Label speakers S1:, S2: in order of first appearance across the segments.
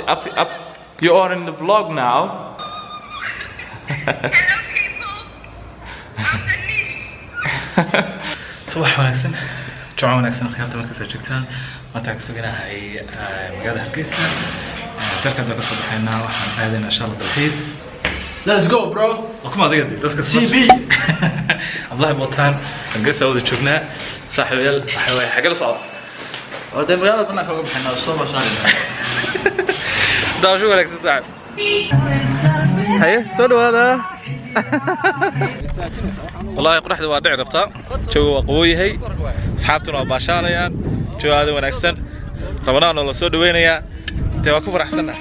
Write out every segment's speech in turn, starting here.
S1: up. You are in the vlog now.
S2: Hello people of the niche.
S3: صباح ونكسن جمعة ونكسن خيارات مركز الجكتان ما تعكسونا هاي مقالة هرقيسة تركض درس بحينا وحنا هذين إن شاء الله بالحيس. Let's go bro. وكم هذا قدي بس كسر. CB. الله بوطان هرقيسة وذي شفنا صاحب يل حوي حقل صعب. وده مقالة بنا كم بحينا الصبح شان. ده شو ونكسن صعب. هاي صدوا هذا. والله قرحت waa dhici rabtaa jawiga waa qabow yahay asxaabtuna waa baashaanayaan jawiga aad u wanaagsan rabadaan oo la soo dhaweynayaa intee waa ku faraxsanahay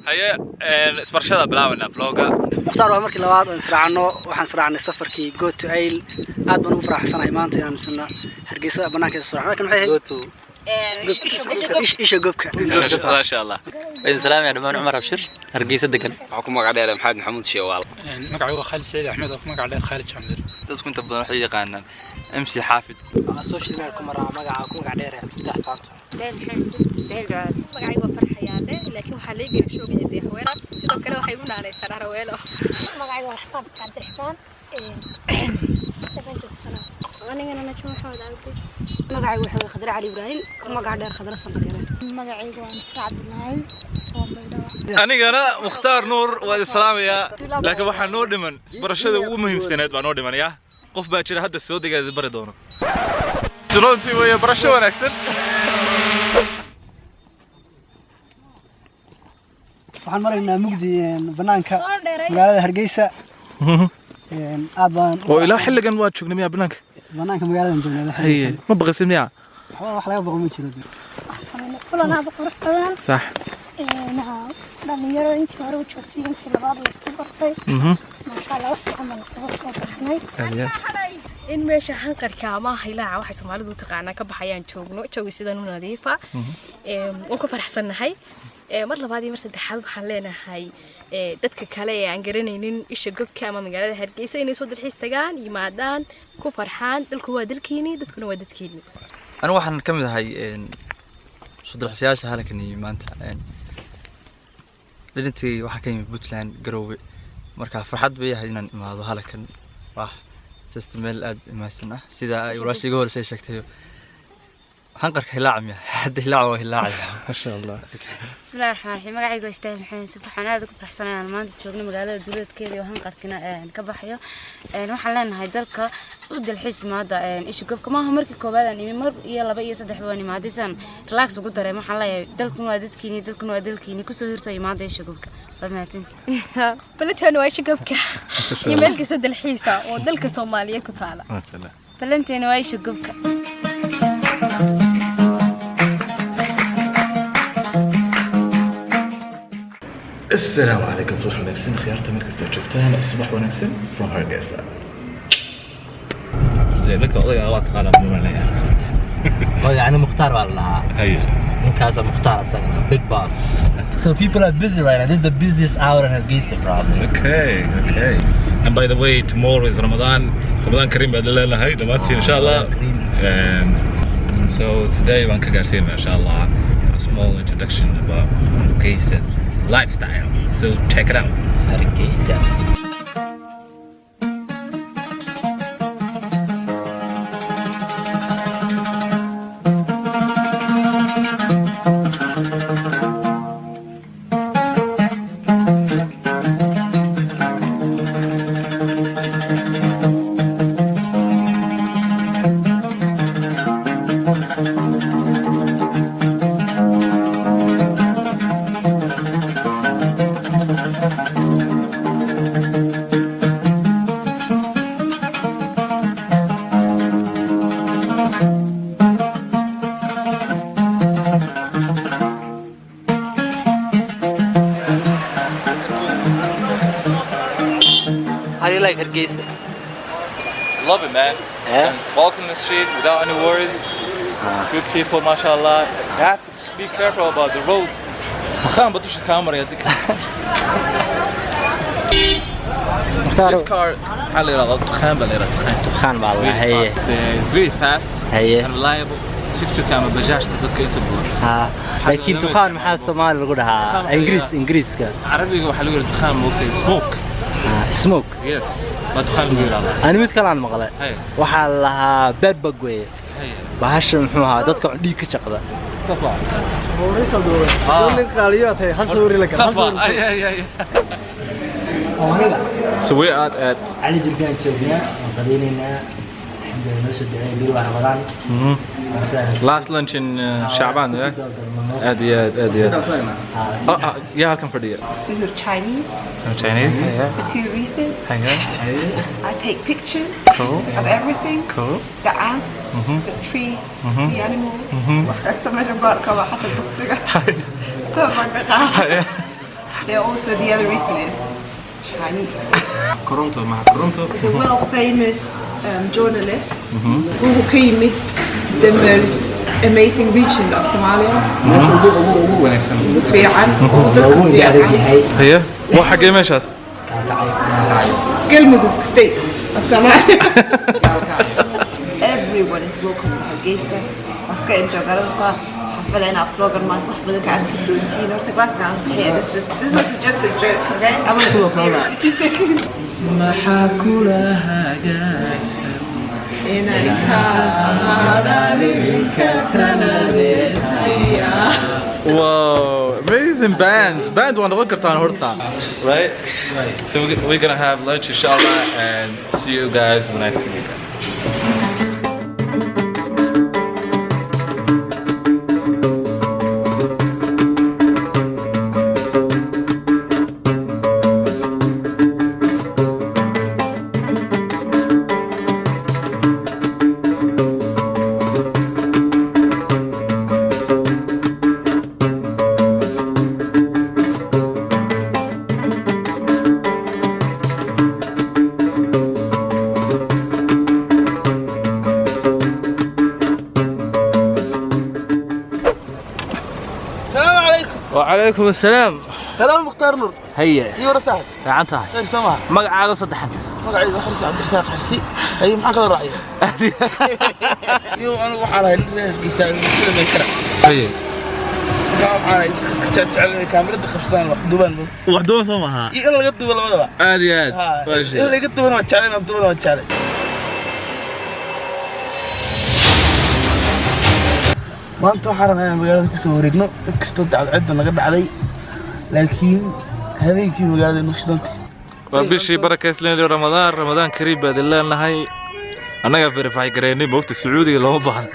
S3: هيا اسبرشada bilaabana vlogga
S4: muxtaar waa markii labaad oo israacno waxaan israacnay safarkii go to ail aad baan ugu faraxsanahay maanta inaan suna hargeysa banaanka soo raacnay kan maxay go to isha gobka
S3: ما شاء الله
S5: بين سلام يا دمان عمر ابشر هرقيسه دقن
S6: waxaa ku magac dheer maxamed maxamuud sheewaal
S3: magacaygu Khalid Said Ahmed oo magac dheer Khalid Jamir
S6: dadku inta badan waxay yaqaanaan MC Xaafid
S4: على social media ku maraa magaca ku magac dheer Iftaax Faanto
S7: magacaygu farxayaane laakiin waxa la iga shoogay hadii haweenan sidoo kale waxay u naanaysan Raweelo
S8: magacaygu Raxmaan Cabdiraxmaan anigana najmo maxamed cabdi
S4: magacaygu waxa Khadra Ali Ibrahim ku magac dheer Khadra Sanbakare
S8: magacaygu waa Nasra Cabdilaahi
S1: anigana mukhtaar nuur waa islaamaya laakiin waxa noo dhiman isbarashada ugu muhiimsaneed baa noo dhimanaya qof baa jira hadda soo degaada bari doono runtii way barasho wanaagsan
S4: waxaan maraynaa mugdi banaanka magaalada Hargeysa aad baan
S1: oo ilaa xilligan waa joognay miyaa banaanka
S4: magaalada joognay
S1: haye ma baqasin miyaa
S4: wax laga baqo ma jiro
S8: kulan aad qurux badan
S1: صح
S8: dhalinyaro intii hore u joogtay intii labaad la isku bartay masha Allah wax fiican baan kaga soo baxnay
S7: in meesha hanqarka ama hilaaca waxay Soomaalidu taqaanaa ka baxayaan joogno jawi sidan u nadiifa oo ka faraxsanahay mar labaad iyo mar saddexaad waxaan leenahay dadka kale ee aan garanaynin isha gobka ama magaalada Hargeysa inay soo dalxiis tagaan yimaadaan ku farxaan dalku waa dalkiini dadkuna waa dadkiini
S6: anigu waxaan ka mid ahay soo dalxiisayaasha halkan maanta dhintii waxa ka yimid Puntland Garowe marka farxad bay ahayd inaan imaado halkan wax just meel aad imaastan ah sida ay walaashiga hore sheegtay hanqarka hilaaca hadda hilaaca waa hilaaca
S1: ma sha Allah
S9: bismillaahir rahmaanir rahiim magacaygu Istaahil Maxamed subxaan aad ku faraxsanahay maanta joogno magaalada duleedkeeda iyo hanqarkina ka baxayo waxaan leenahay dalka u dalxiis maada isha gobka ma aha markii koobaad aan mar iyo laba iyo saddex baan imaadaysan relax ugu dareemo waxaan leeyahay dalkuna waa dalkiini ku soo hirtay maada isha gobka badmaatinti
S7: balantana waa isha gobka iyo meel kasta dalxiisa oo dalka Soomaaliya ku taala
S9: balantana waa isha gobka
S1: السلام عليكم صباح ونكسن خيارته مركز توجكتان صباح ونكسن from Hargeysa لك والله الله تقال
S5: oo yani mukhtaar baa lahaa
S1: هي
S5: ninkaas mukhtaar asagana big boss so people are busy right now this is the busiest hour in Hargeysa probably
S1: okay and by the way tomorrow is Ramadan Kareem badalalahay dhamaantii insha Allah and so today waan ka gaarsiinaa insha Allah a small introduction about Hargeysa's lifestyle so check it out
S5: Hargeysa How do you like Hargeisa?
S1: Love it, man.
S5: Yeah?
S1: Walking the street without any worries. Good people, mashallah. You have to be careful about the road. This car, it's really fast and reliable.
S5: لكن دخان محل الصومال لقول لها إنجليز كا
S1: عربي هو حلو الدخان موقتي
S5: سموك
S1: يس ما دخان بيقول هذا
S5: أنا متكلم مقالة وحلها باد بقوي بهاش محوها دتك عندي كشقة
S1: صفا
S4: هو ليس الدور كل خاليات هي حصوري لك
S1: صفا أي So we're at
S5: علي جدا شوفنا قدينا الحمد لله نسد بيروح رمضان
S1: last lunch in Shaban, yeah? Yeah, I'll come for the
S10: Sulu Chinese.
S1: Chinese?
S10: The two recent. I take pictures of everything.
S1: Cool.
S10: The ants, the trees, the animals. That's the measure part of حتى الدكسة. So they're also the other recent is Chinese.
S3: كورونتو مع كورونتو.
S10: He's a well-famous journalist who came with the most amazing region of Somalia.
S1: هي مو حق مشاس
S10: Galmudug state of Somalia. Everyone is welcome in Hargeisa. Aska enjoy garansa. حفلنا vlogger ما نحبذ كعن كدونتين or class now. This was just a joke, okay? I'm gonna do 2 seconds.
S3: ما حكولها جالسة
S1: Whoa, amazing band وانا غكرت عن هورتا right so we're gonna have lunch inshallah and see you guys when I see you guys.
S5: وعليكم السلام.
S4: هلا مختار نور.
S5: هيا.
S4: يورا صاحب.
S5: عنتها.
S4: خير سماح.
S5: مقعد صدحن.
S4: مقعد حرسي عبد الرزاق حرسي. أي محاك الرأي. يو أنا وحالي الكيسان كذا ما يكره.
S1: هيا.
S4: خاف حالي بس كتشات على الكاميرا دخفسان وحدوبان.
S5: وحدوبان سماها.
S4: يلا قدوا ولا ما ذا.
S1: عادي.
S4: يلا قدوا أنا وتشالين أبدو أنا وتشالين. ما أنتوا حرنا مقالة كسورينو كستو تعب عدنا قد علي لكن هذيك في مقالة نشطنتي.
S1: وبشي بركة لين رمضان قريب بإذن الله نهاي أنا قاعد في قريني بوقت السعودي اللي هو بحر.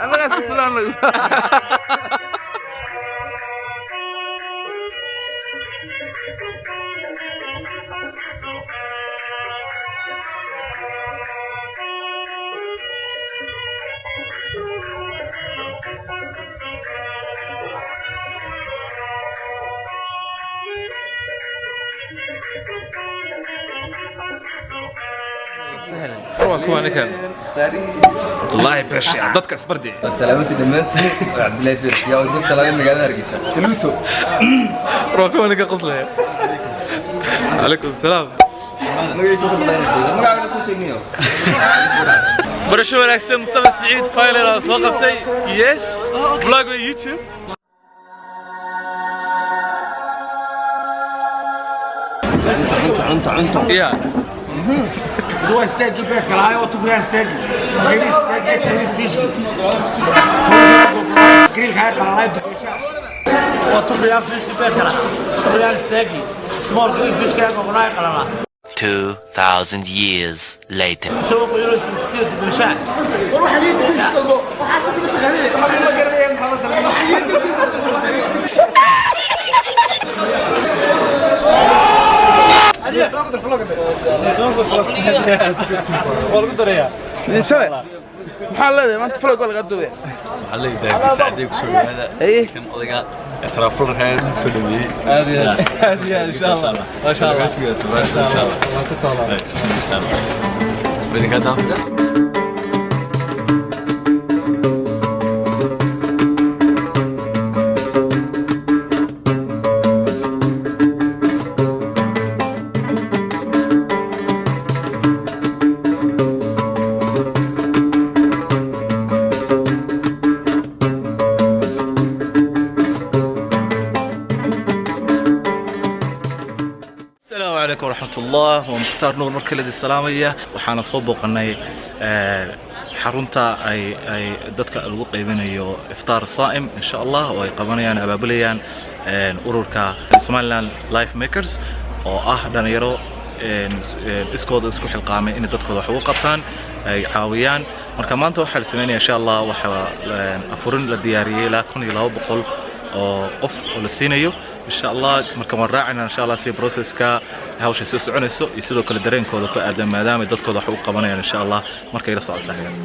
S4: أنا قاعد فلان.
S1: كواني كان والله باشا عدتك اسبردي
S6: سلامتي دمنتي عبد الله بس يا ودي سلام مقالة هرقيسة سلوتو
S1: روكوني كقصلي عليكم السلام برشو وناكسن مصطفى السعيد فايلر سوقفتي يس بلوج يوتيوب
S6: عنتو
S1: يا
S11: دو ستيكي بيت كلاي او تبغى ستيكي تشيلي ستيكي تشيلي فيش كريل هاي كلاي او تبغى فيش بيت كلا تبغى ستيكي سمول كريل فيش كلا كلاي كلا
S12: 2000 years later
S11: سوق يروح ستيكي بالشارع روح عليك وحاسب
S4: محل هذا ما أنت فلوق ولا قدوة.
S6: محل ده بيساعدك شو هذا؟
S4: إيه.
S6: كم أضيق
S13: ترافل هاي سلمي
S6: هذه ان شاء الله ما شاء الله
S13: ان شاء الله ان شاء الله بدك هذا
S3: عليكم ورحمة الله ومختار نور مركلة السلامية وحنا صوب وقناي حرونتا أي دتك الوقت يبينيو إفطار الصائم إن شاء الله ويقبليان أبابليان أوروركا سومالان لايف ميكرز أو دانيرو إسكود إسكو حلقامي إن دتك وحقوق قبطان عاويان marka maanta waxa la sameeyay insha Allah waxa afurin la diyaariyay ilaa 1200 oo qof oo la siinayo insha Allah marka waan raacina insha Allah si processka hawsha soo soconayso iyo sidoo kale dareenkooda ku aadan maadaama dadkooda wax u qabanayaan insha Allah markay la soo saxayaan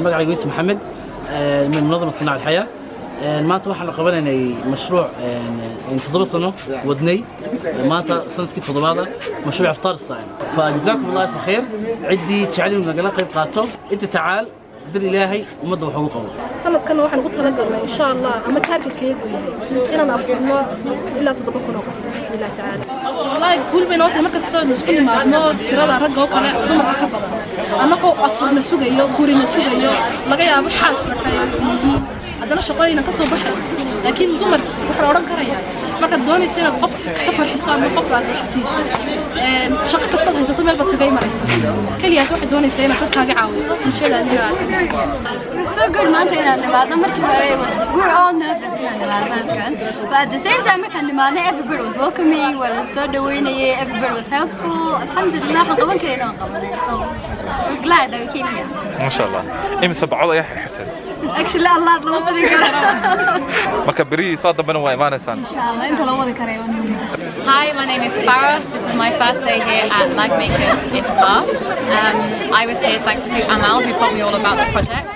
S4: magacaygu ismi maxamed min munadama sanac alxayaa maanta waxaan la qabanaynay mashruuc 7 sano wadnay maanta sanadkii 7aad mashruuc iftaar saa'im فجزاكم الله خير عدي تعلم نقلا قيب قاتو انت تعال دل إلهي ومضى وحقوقه
S8: سنة كنا واحد قلت لقرنا إن شاء الله أما تارك كيكو يهي إنا نفرنا إلا تطبقنا وقف بإذن الله تعالى والله كل بيناتي ما كستان نسكن مع ابنو ترى رجع وكنا دم حكبا أنا قو أفر نسوق يو قوري نسوق يو لقيا بحاس بركايا عندنا شقاينا كسر بحر لكن دمر بحر ورا كريا ما كدوني سنة قف كفر حساب وقف على الحسيش شقة كستان هنسيتو ميل بدك جاي مريسا كليات واحد دوني سنة تسكع عاوزة مش هذا اللي
S14: It's so good mountain and Nevada. We're all nervous in Nevada, but at the same time, everybody was welcoming. Everybody was helpful. Alhamdulillah, so we're glad that we came here.
S1: ما شاء الله. إمس بعض يا حتى.
S14: Actually, Allah loves it.
S1: مكبري صاد بنا وإيمان إنسان.
S14: Inshallah, أنت لو ذكر
S15: Hi, my name is Farah. This is my first day here at Life Makers Iftar. I was here thanks to Amal, who told me all about the project.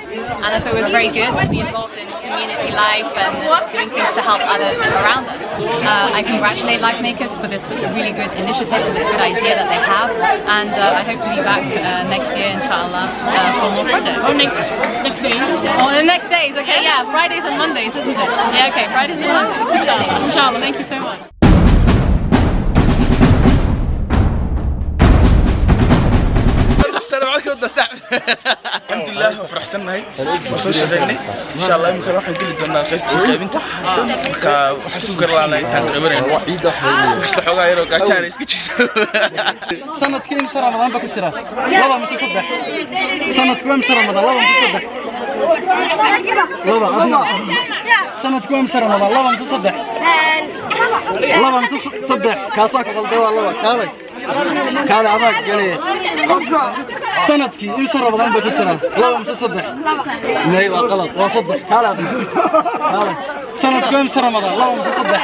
S15: And I thought it was very good to be involved in community life and doing things to help others around us. I congratulate Life Makers for this really good initiative and this good idea that they have. And I hope to be back next year, inshallah, for more projects.
S16: Or next week.
S15: Or the next days, okay, yeah. Fridays and Mondays, isn't it? Yeah, okay, Fridays and Mondays, inshallah. Inshallah, thank you so much.
S17: الحمد لله وفرحسن هاي وصل شغلني ان شاء الله يمكن راح نقول لنا قيبتي قيبنت وحسو قرلانا انت قبرين بس xogaa yaro gaajaan iska jiifto
S4: sanadkii imsa Ramadan ba ku jira laba mise saddex sanadkii imsa Ramadan laba mise saddex sanadkii imsa Ramadan laba mise saddex laba mise saddex kaasa ka qalday waa laba kaalay كان أبغى قليل سندكي إيش رمضان بكتير لا مش صدق لا يبقى غلط وصدق كلا كلا سندكي إيش رمضان لا مش صدق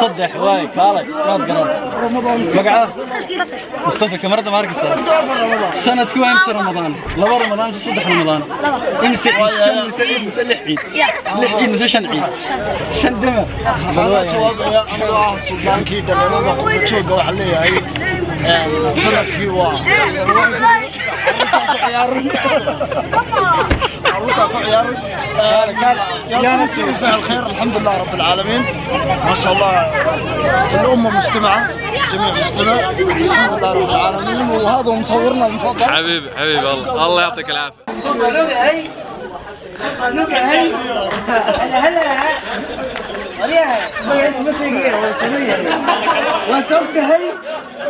S4: صدق واي كلا ما تقرأ مقعد مصطفى كمرة مارك سندكي إيش رمضان لا رمضان مش صدق رمضان إمس عيد مسلح عيد عيد مش شن عيد شن دمه
S11: الله سبحانه كيدا لما قلت شو قال عليه هاي سنة كيوا كانت فيها الخير الحمد لله رب العالمين ما شاء الله الأمة مجتمعة جميع مجتمع الحمد لله رب العالمين وهذا مصورنا المفضل
S1: حبيبي حبيبي الله يعطيك العافية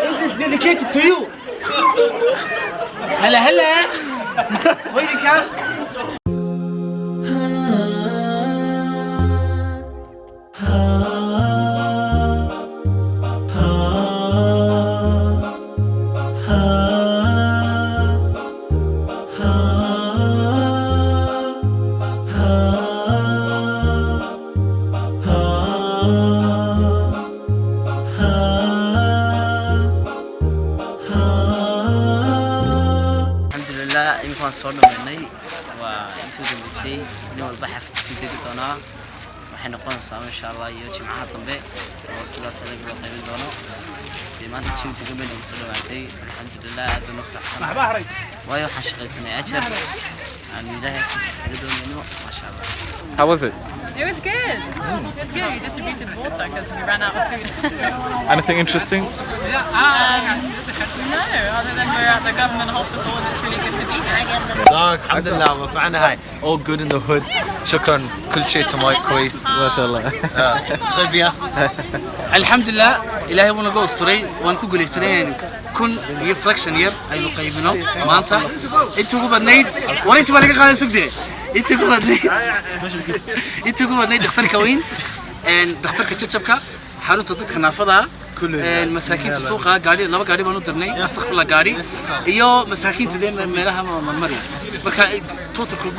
S4: It is dedicated to you. هلا هلا وينك
S16: soo dhameynay waa intuu dambeysay nin walba xafid soo degi doonaa waxay noqonaysaa insha Allah iyo jimcaha dambe oo sidaas laga loo qaybin doono maanta jiw degan oo soo dhawaatay alxamdulillah aad baan u faraxsanahay waayo waxaan shaqaysanay ajar aan ilaahay ka soo doonayno ma sha Allah.
S13: How was it?
S15: It was good. It was good. We distributed water because we ran out of food.
S13: Anything interesting?
S15: No, other than we're at the government hospital and it's really good to be here.
S5: الحمد لله وفعنا هاي all good in the hood. شكرا كل شيء تمام كويس
S13: ما شاء الله.
S5: تخيل بيها.
S4: الحمد لله إلهي وانا جو استري وانا كقول يسرين كن يفركشن يب أي مقيمنا ما أنت أنتوا جو بدنيد وانا يسمع لك خالد سكدي أنتوا جو بدنيد أنتوا جو بدنيد دكتور كوين إن دكتور كتشبكة حالو تطيت خنافضها مساكين السوق قاري لما قاري بنو درني استغفر الله قاري إياه مساكين تدين ملها مرمري مركا توتر كل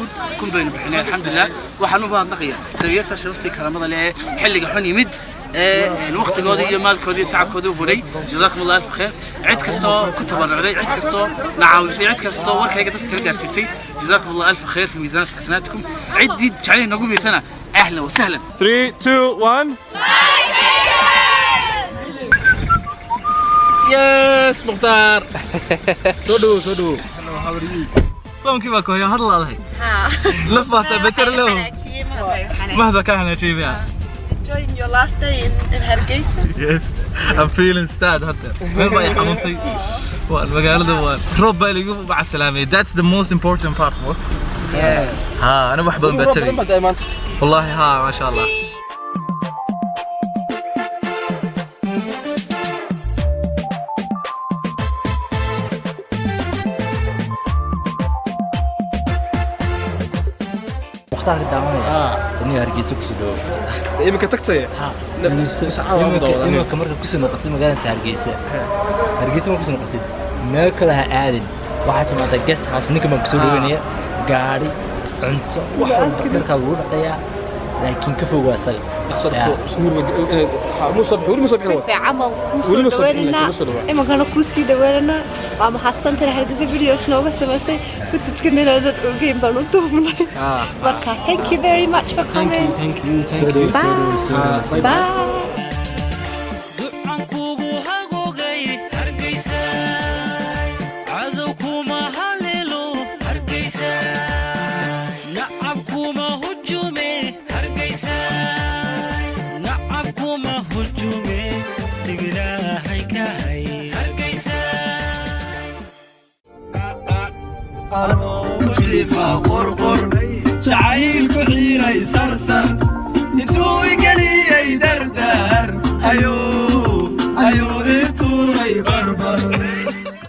S4: كن بين بحنا الحمد لله وحنو بها نقية تغيرت شرفتي كلام الله له حل حني مد الوقت قاضي مال كودي تعب كودي وبري جزاكم الله ألف خير عد كستو كتب الرعي عد كستو نعاوسي عد كستو ورك هيك تذكر جالسيسي جزاكم الله ألف خير في ميزان حسناتكم عد دي عليه نقوم يسنا أهلا وسهلا
S13: 3 2 1
S4: يس مختار سودو سودو صوم كيف اكو يا هذا الله لفه بتر له مهما كان اجيب يعني
S10: Enjoying your last day in Hargeisa?
S6: Yes, I'm feeling sad حتى وين رايح حمنطي والمقالة وين روب بالي مع السلامة. That's the most important part. What? ها أنا بحب البتري والله ها ما شاء الله.
S5: مختار قدامي إني هرجيسك سدوا
S3: إيه كتكتي
S5: إما كمرة كوسي نقطة مقالة هرجيسة هرجيسة ما كوسي نقطة ما كلها آدم واحد ما تجس حاس إنك ما كوسي دوينية قاري أنت واحد بركة ولا قيا لكن كفوا واسل
S3: أخسر سنور مو صبح ولا مو صبح
S10: في عمل كوسي دويننا إما كانوا كوسي دويننا وعم حسنت أنا هرجيسة فيديو شنو بس كنت تكلمنا هذا الجيم بنوتهم بركة. Thank you very much for coming.
S5: Thank you.
S10: Bye.
S4: قرقر شعيل كحيري سرسر